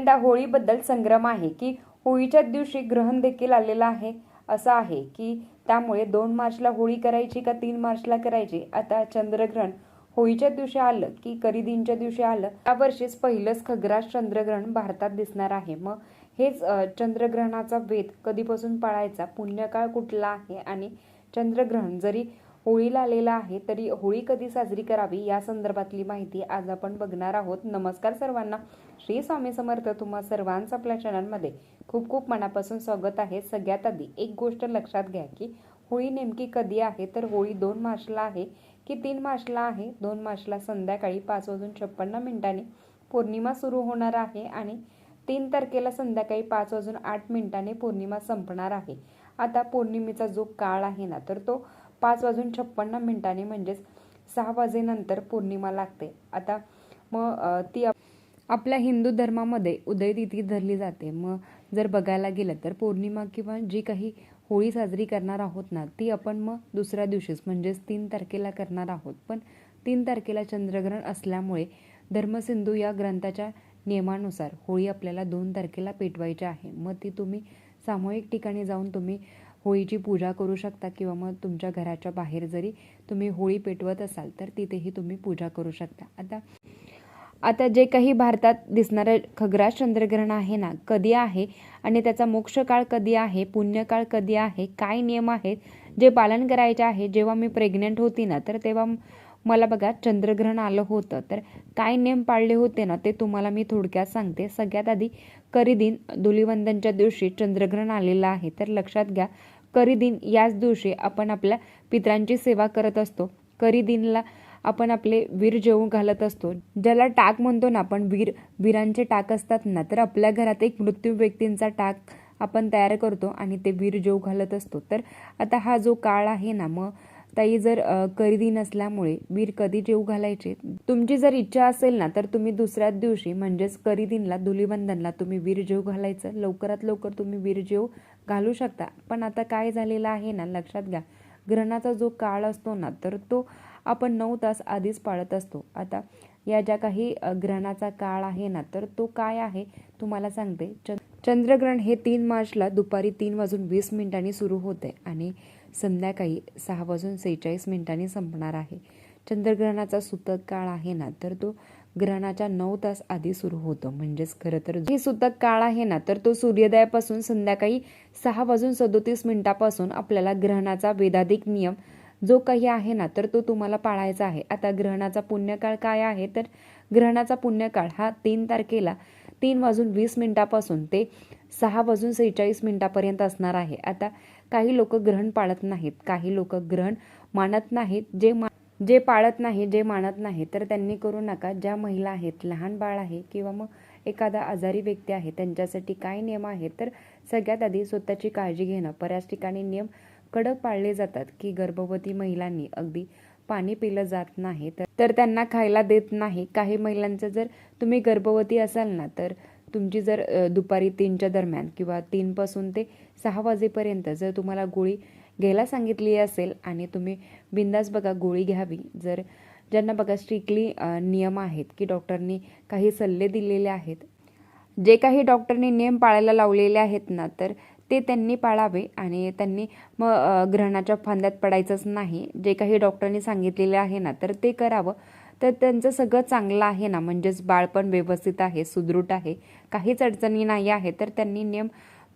यंदा होळीबद्दल संग्राम आहे की होळीच्या दिवशी ग्रहण देखील आलेलं आहे. असं आहे की त्यामुळे 2 मार्चला होळी करायची का 3 मार्चला करायची. आता चंद्रग्रहण होळीच्या दिवशी आलं की करिदिनच्या दिवशी आलं. यावर्षीच पहिलंच खग्रास चंद्रग्रहण भारतात दिसणार आहे. मग हेच चंद्रग्रहणाचा वेध कधीपासून पाळायचा, पुण्यकाळ कुठला आहे आणि चंद्रग्रहण जरी होळीला आलेला आहे तरी होळी कधी साजरी करावी या संदर्भातली माहिती आज आपण बघणार आहोत. नमस्कार सर्वांना, श्री स्वामी समर्थ. तुम्हा सर्वांचं आपल्या चॅनलमध्ये खूप खूप मनापासून स्वागत आहे. सगळ्यात आधी एक गोष्ट लक्षात घ्या की होळी नेमकी कधी आहे, तर होळी 2 मार्चला आहे की 3 मार्चला आहे. 2 मार्चला संध्याकाळी 5:56 पौर्णिमा सुरू होणार आहे आणि 3 तारखेला संध्याकाळी 5:08 पौर्णिमा संपणार आहे. आता पौर्णिमेचा जो काळ आहे ना, तर तो 5:56 म्हणजेच 6 वाजेनंतर पौर्णिमा लागते. आता मग ती आपल्या हिंदू धर्मामध्ये उदयतिथी धरली जाते. मग जर बघायला गेलं तर पौर्णिमा किंवा जी काही होळी साजरी करणार आहोत ना, ती आपण मग दुसऱ्या दिवशीच म्हणजेच 3 तारखेला करणार आहोत. पण 3 तारखेला चंद्रग्रहण असल्यामुळे धर्मसिंधू या ग्रंथाच्या नियमानुसार होळी आपल्याला 2 तारखेला पेटवायची आहे. मग ती तुम्ही सामूहिक ठिकाणी जाऊन तुम्ही होळीची पूजा करू शकता किंवा मग तुमच्या घराच्या बाहेर जरी तुम्ही होळी पेटवत असाल तर तिथेही तुम्ही पूजा करू शकता. आता जे काही भारतात दिसणारं खग्रास चंद्रग्रहण आहे ना, कधी आहे आणि त्याचा मोक्ष काळ कधी आहे, पुण्यकाळ कधी आहे, काय नियम आहेत जे पालन करायचे आहे. जेव्हा मी प्रेग्नेंट होती ना, तर तेव्हा मला बघा चंद्रग्रहण आलं होतं. तर काय नियम पाळले होते ना, ते तुम्हाला मी थोडक्यात सांगते. सगळ्यात आधी करिदिन धुलिवंदनच्या दिवशी चंद्रग्रहण आलेलं आहे. तर लक्षात घ्या, करिदिन याच दिवशी आपण आपल्या पितरांची सेवा करत असतो. करिदिनला आपण आपले वीर जेवू घालत असतो, ज्याला टाक म्हणतो ना आपण. वीरांचे टाक असतात ना, तर आपल्या घरात एक मृत्यू व्यक्तींचा टाक आपण तयार करतो आणि ते वीर जेवू घालत असतो. तर आता हा जो काळ आहे ना, मग ताई जर करिदिन असल्यामुळे वीर कधी जेवू घालायचे, तुमची जर इच्छा असेल ना, तर तुम्ही दुसऱ्याच दिवशी म्हणजेच करिदिनला धुलिवंदनला तुम्ही वीर जेवू घालायचं. लवकरात लवकर तुम्ही वीर जेवू घालू शकता. पण आता काय झालेलं आहे ना, लक्षात घ्या, ग्रहणाचा जो काळ असतो ना, तर तो आपण 9 तास आधीच पाळत असतो. आता या ज्या काही ग्रहणाचा काळ आहे ना, तर तो काय आहे तुम्हाला सांगते. चंद्रग्रहण हे 3 मार्चला दुपारी 3:20 सुरू होते आणि संध्याकाळी 6:46 संपणार आहे. चंद्रग्रहणाचा सूतक काळ आहे ना, तर तो ग्रहणाच्या 9 तास आधी सुरू होतो. म्हणजेच खरं तर हे सूतक काळ आहे ना, तर तो सूर्योदयापासून संध्याकाळी 6:37 आपल्याला ग्रहणाचा वेदाधिक नियम जो काही आहे ना, तर तो तुम्हाला पाळायचा आहे. आता ग्रहणाचा पुण्यकाळ काय आहे, तर ग्रहणाचा पुण्यकाळ हा 3 तारखेला 3:20 ते 6:46 असणार आहे. आता काही लोक ग्रहण पाळत नाहीत, काही लोक ग्रहण मानत नाहीत. जे पाळत नाही, जे मानत नाही, तर त्यांनी करू नका. ज्या महिला आहेत, लहान बाळ आहे किंवा मग एखादा आजारी व्यक्ती आहे, त्यांच्यासाठी काय नियम आहेत, तर सगळ्यात आधी स्वतःची काळजी घेणं. बऱ्याच ठिकाणी नियम कडक पाळले जातात की गर्भवती महिलांनी अगदी पाणी पिलं जात नाही, तर त्यांना खायला देत नाही. काही महिलांचं जर तुम्ही गर्भवती असाल ना, तर तुमची जर दुपारी 3च्या दरम्यान किंवा 3 ते 6 वाजेपर्यंत जर तुम्हाला गोळी घ्यायला सांगितली असेल आणि तुम्ही बिंदास बघा गोळी घ्यावी. जर ज्यांना बघा स्ट्रिक्टली नियम आहेत की डॉक्टरनी काही सल्ले दिलेले आहेत, जे काही डॉक्टरने नियम पाळायला लावलेले आहेत ना, तर ते त्यांनी पाळावे आणि त्यांनी मग ग्रहणाच्या फांद्यात पडायचंच नाही. जे काही डॉक्टरनी सांगितलेले आहे ना, तर ते करावं. तर त्यांचं सगळं चांगलं आहे ना, म्हणजेच बाळ पण व्यवस्थित आहे, सुदृढ आहे, काहीच अडचणी नाही आहे, तर त्यांनी नियम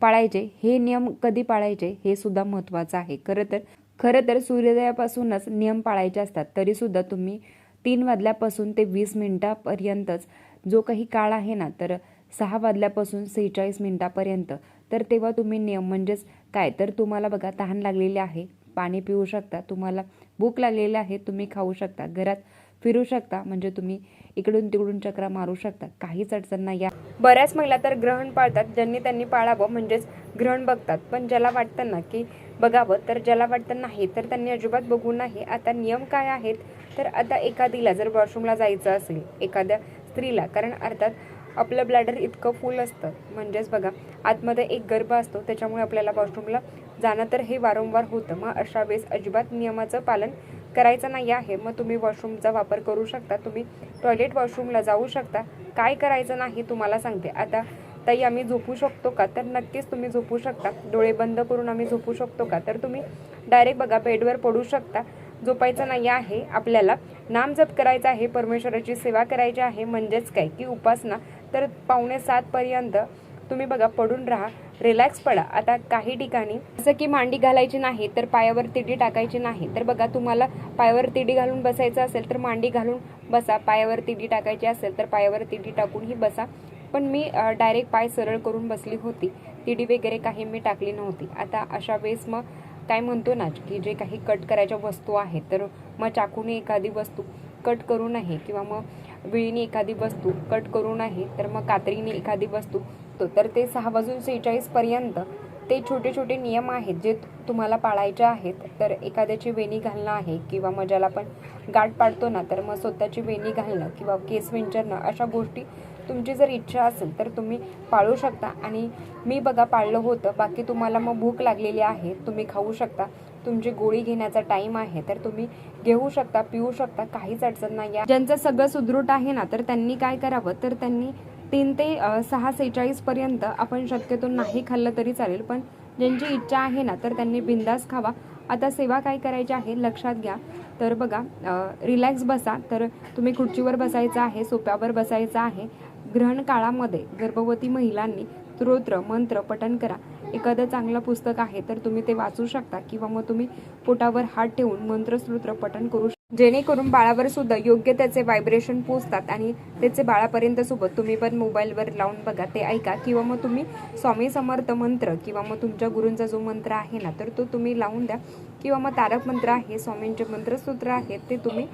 पाळायचे. हे नियम कधी पाळायचे हे सुद्धा महत्त्वाचं आहे. खरं तर सूर्योदयापासूनच नियम पाळायचे असतात. तरीसुद्धा तुम्ही 3 वाजल्यापासून ते 20 मिनिटापर्यंतच जो काही काळ आहे ना, तर 6 वाजल्यापासून 46 मिनिटापर्यंत, तर तेव्हा तुम्ही नियम म्हणजेच काय, तर तुम्हाला बघा तहान लागलेली आहे, पाणी पिऊ शकता. तुम्हाला भूक लागलेली आहे, तुम्ही खाऊ शकता. घरात फिरू शकता, म्हणजे तुम्ही इकडून तिकडून चक्रा मारू शकता. काहीच अडचण नाही. बऱ्याच महिला तर ग्रहण पाळतात, ज्यांनी त्यांनी पाळावं, म्हणजेच ग्रहण बघतात. पण ज्याला वाटतं ना की बघावं, तर ज्याला वाटतं नाही, तर त्यांनी अजिबात बघू नाही. आता नियम काय आहेत, तर आता एखादीला जर वॉशरूमला जायचं असेल, एखाद्या स्त्रीला, कारण अर्थात आपलं ब्लॅडर इतकं फुल असतं, म्हणजेच बघा आतमध्ये एक गर्भ असतो, त्याच्यामुळे आपल्याला वॉशरूमला जाणं तर हे वारंवार होतं. मग अशा वेळेस अजिबात नियमाचं पालन करायचा नाही आहे मग तुम्ही वॉशरूमचा वापर करू शकता, तुम्ही टॉयलेट वॉशरूमला जाऊ शकता. काय करायचं नाही तुम्हाला सांगते. आता ताई आम्ही झोपू शकतो का, तर नक्कीच तुम्ही झोपू शकता. डोळे बंद करून आम्ही झोपू शकतो का, तर तुम्ही डायरेक्ट बघा बेडवर पडू शकता. झोपायचं नाही आहे, आपल्याला नामजप करायचा आहे, परमेश्वराची सेवा करायची आहे. म्हणजेच काय की उपासना. तर 6:45 पर्यंत तुम्ही बघा पडून राहा, रिलॅक्स पडा. आता काही ठिकाणी जसं की मांडी घालायची नाही तर पायावर तिडी टाकायची नाही, तर बघा तुम्हाला पायावर तिडी घालून बसायचं असेल तर मांडी घालून बसा, पायावर तिडी टाकायची असेल तर पायावर तिडी टाकूनही बसा. पण मी डायरेक्ट पाय सरळ करून बसली होती, तिडी वगैरे काही मी टाकली नव्हती. आता अशा वेळेस मग काय म्हणतो ना की जे काही कट करायच्या वस्तू आहेत तर मग चाकूने एखादी वस्तू कट करू नये किंवा मग विळीने एखादी वस्तू कट करू नये, तर मग कात्रीने एखादी वस्तू तर ते 6:46 पर्यंत ते छोटे छोटे नियम आहेत जे तुम्हाला पाळायचे आहेत. तर एखाद्याची वेणी घालणं आहे किंवा मग ज्याला आपण गाठ पाडतो ना तर मग स्वतःची वेणी घालणं किंवा केस विंचरणं, अशा गोष्टी तुमची जर इच्छा असेल तर तुम्ही पाळू शकता. आणि मी बघा पाळलं होतं. बाकी तुम्हाला मग भूक लागलेली आहे, तुम्ही खाऊ शकता, तुमची गोळी घेण्याचा टाईम आहे तर तुम्ही घेऊ शकता, पिऊ शकता, काहीच अडचण नाही आहे. ज्यांचं सगळं सुदृढ आहे ना तर त्यांनी काय करावं, तर त्यांनी 3 ते 6:46 पर्यंत आपण शक्यतो नाही खाल्लं तरी चालेल, पण ज्यांची इच्छा आहे ना तर त्यांनी बिंदास खावा. आता सेवा काय करायची आहे लक्षात घ्या. तर बघा रिलॅक्स बसा. तर तुम्ही खुर्चीवर बसायचं आहे, सोफ्यावर बसायचं आहे. ग्रहण काळामध्ये गर्भवती महिलांनी स्तोत्र मंत्र पठण करा. एखादं चांगलं पुस्तक आहे तर तुम्ही ते वाचू शकता किंवा मग तुम्ही पोटावर हात ठेवून मंत्र स्तोत्र पठण करू शकता, जेणेकरून बाळावर सुद्धा योग्य त्याचे व्हायब्रेशन पोचतात आणि त्याचे बाळापर्यंत सोबत तुम्ही पण मोबाईलवर लावून बघा, ते ऐका. किंवा मग तुम्ही स्वामी समर्थ मंत्र किंवा मग तुमच्या गुरूंचा जो मंत्र आहे ना तर तो तुम्ही लावून द्या. किंवा मग तारक मंत्र आहे, स्वामींचे मंत्रसूत्र आहेत ते तुम्ही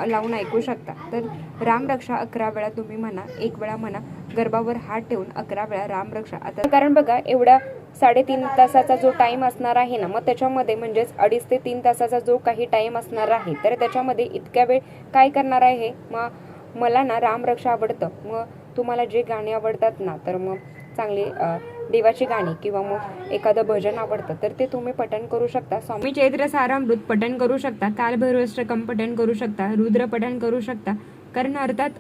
लावून ऐकू शकता. तर रामरक्षा 11 वेळा तुम्ही म्हणा, 1 वेळा म्हणा. गर्भावर हात ठेवून 11 वेळा रामरक्षा. आता कारण बघा एवढा 3.5 तासाचा जो टाइम असणार आहे ना, मग त्याच्यामध्ये म्हणजेच 2.5 ते 3 तासाचा जो काही टाइम असणार आहे तर त्याच्यामध्ये इतक्या वेळ काय करणार आहे. मग मला ना रामरक्षा आवडतं, मग तुम्हाला जे गाणी आवडतात ना तर मग चांगली देवाची गाणी किंवा मग एखादं भजन आवडतं तर ते तुम्ही पठण करू शकता. स्वामी चैत्र सारामृत पठण करू शकता, कालभैरवाष्टकम पठण करू शकता, रुद्र पठण करू शकता. कारण अर्थात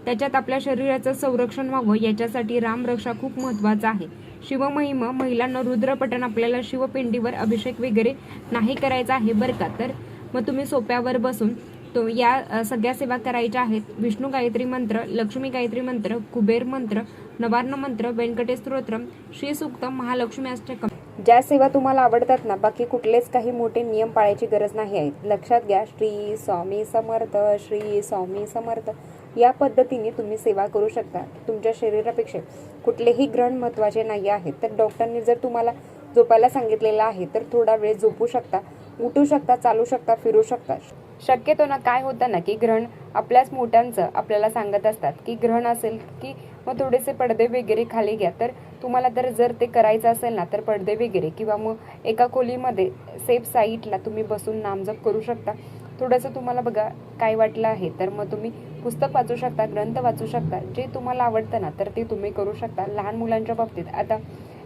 त्याच्यात आपल्या शरीराचं संरक्षण व्हावं याच्यासाठी रामरक्षा खूप महत्त्वाचा आहे. शिवमहिमा महिलांना रुद्रपठण, आपल्याला शिवपिंडीवर अभिषेक वगैरे नाही करायचा आहे बरं का. तर मग तुम्ही सोप्यावर बसून तो या सगळ्या सेवा करायच्या आहेत. विष्णू गायत्री मंत्र, लक्ष्मी गायत्री मंत्र, कुबेर मंत्र, नवार्ण मंत्र, व्यंकटेश स्तोत्रम, श्री सूक्त, महालक्ष्मी अष्टकम, ज्या सेवा तुम्हाला आवडतात ना, बाकी कुठलेच काही मोठे नियम पाळायची गरज नाही आहे. लक्षात घ्या. श्री स्वामी समर्थ, श्री स्वामी समर्थ या पद्धतीने तुम्ही सेवा करू शकता. तुमच्या शरीरापेक्षा कुठलेही ग्रहण महत्त्वाचे नाही आहे. तर डॉक्टरने जर तुम्हाला झोपायला सांगितलेलं आहे तर थोडा वेळ झोपू शकता, उठू शकता, चालू शकता, फिरू शकता. शक्यतो ना काय होतं ना की ग्रहण आपल्याच मोठ्यांचं आपल्याला सांगत असतात की ग्रहण असेल की मग थोडेसे पडदे वगैरे खाली घ्या. तर तुम्हाला जर ते करायचं असेल ना तर पडदे वगैरे किंवा मग एका खोलीमध्ये सेफ साईडला तुम्ही बसून नामजप करू शकता. थोडंसं तुम्हाला बघा काय वाटलं आहे तर मग तुम्ही पुस्तक वाचू शकता, ग्रंथ वाचू शकता, जे तुम्हाला आवडतं ना तर ते तुम्ही करू शकता. लहान मुलांच्या बाबतीत आता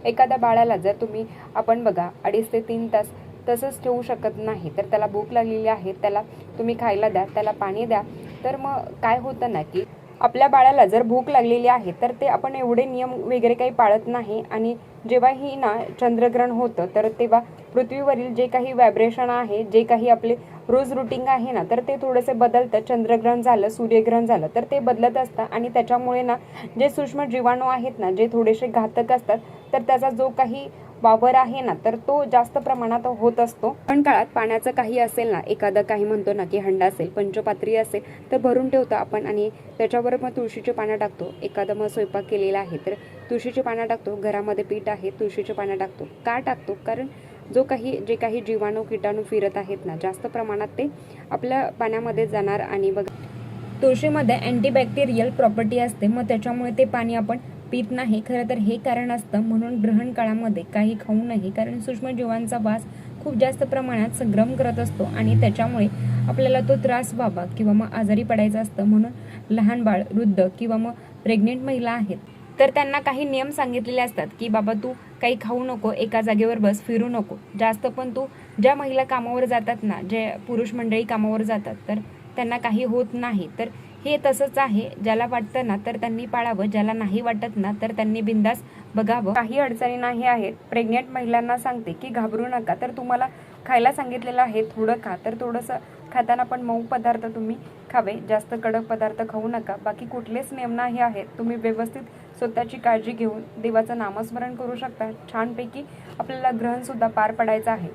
एखाद्या बाळाला जर तुम्ही आपण बघा 2.5 ते 3 तास तसंच ठेवू शकत नाही, तर त्याला भूक लागलेली आहे, त्याला तुम्ही खायला द्या, त्याला पाणी द्या. तर मग काय होतं ना की आपल्या बाळाला जर भूक लागलेली आहे तर ते आपण एवढे नियम वगैरे काही पाळत नाही. आणि जेव्हाही ना चंद्रग्रहण होतं तर तेव्हा पृथ्वीवरील जे काही व्हायब्रेशन आहे, जे काही आपले रोज रुटीन आहे ना तर ते थोडेसे बदलतं. चंद्रग्रहण झालं, सूर्यग्रहण झालं तर ते बदलत असतं आणि त्याच्यामुळे ना जे सूक्ष्म जीवाणू आहेत ना, जे थोडेसे घातक असतात, तर त्याचा जो काही वावर आहे ना तर तो जास्त प्रमाणात होत असतो. पण काळात पाण्याचं काही असेल ना, एखादं काही म्हणतो ना की हंडा असेल, पंचपात्री असेल तर भरून ठेवतो आपण आणि त्याच्यावर मग तुळशीची पानं टाकतो. एखादं मग स्वयंपाक केलेला आहे तर तुळशीची पानं टाकतो. घरामध्ये पीठ आहे, तुळशीची पानं टाकतो. का टाकतो? कारण जे काही जीवाणू किटाणू फिरत आहेत ना जास्त प्रमाणात ते आपल्या पाण्यामध्ये जाणार. आणि बघा तुळशीमध्ये अँटीबॅक्टेरियल प्रॉपर्टी असते, मग त्याच्यामुळे ते पाणी आपण पित नाही. खरं तर हे कारण असतं. म्हणून ग्रहण काळामध्ये काही खाऊ नये, कारण सूक्ष्मजीवांचा वास खूप जास्त प्रमाणात संक्रमण करत असतो आणि त्याच्यामुळे आपल्याला तो त्रास व्हावा किंवा मग आजारी पडायचं असतं. म्हणून लहान बाळ, वृद्ध किंवा मग प्रेग्नेंट महिला आहेत तर त्यांना काही नियम सांगितलेले असतात की बाबा तू काही खाऊ नको, एका जागेवर बस, फिरू नको जास्त. पण तू ज्या महिला कामावर जातात ना, जे पुरुष मंडळी कामावर जातात, तर त्यांना काही होत नाही. तर हे तसंच आहे, ज्याला वाटतं ना तर त्यांनी पाळावं, ज्याला नाही वाटत ना तर त्यांनी बिंदास बघावं. काही अडचणी नाही आहेत. प्रेग्नेंट महिलांना सांगते की घाबरू नका. तर तुम्हाला खायला सांगितलेलं आहे थोडं खा, तर थोडंसं खाताना पण मऊ पदार्थ तुम्ही खावे, जास्त कडक पदार्थ खाऊ नका. बाकी कुठलेच नियम नाही आहेत. तुम्ही व्यवस्थित स्वतःची काळजी घेऊन देवाचं नामस्मरण करू शकता. छानपैकी आपल्याला ग्रहणसुद्धा पार पडायचं आहे.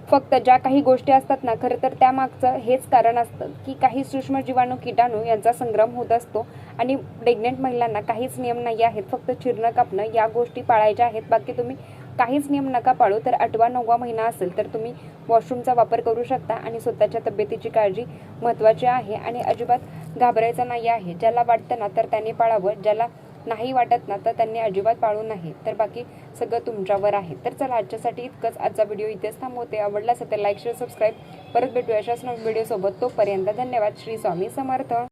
फक्त ज्या काही गोष्टी असतात ना, खरं तर त्यामागचं हेच कारण असतं की काही सूक्ष्म जीवाणू, किटाणू यांचा संग्राम होत असतो. आणि प्रेग्नेंट महिलांना काहीच नियम नाही आहेत, फक्त चिरणं कापणं या गोष्टी पाळायच्या आहेत. बाकी तुम्ही काहीच नियम नका पाळू. तर 8वा 9वा महिना असेल तर तुम्ही वॉशरूमचा वापर करू शकता. आणि स्वतःच्या तब्येतीची काळजी महत्त्वाची आहे आणि अजिबात घाबरायचं नाही आहे. ज्याला वाटतं ना तर त्यांनी पाळावं, ज्याला नाही वाटत ना तर त्यांनी अजिबात पाळू नये. तर बाकी सगळं तुमच्यावर आहे. तर चला, आजच्यासाठी इतकंच. आजचा व्हिडिओ इथेच थांबवते. आवडला असेल तर लाईक, शेअर, सबस्क्राईब. परत भेटूया अशाच नवीन व्हिडिओसोबत. तोपर्यंत धन्यवाद. श्री स्वामी समर्थ.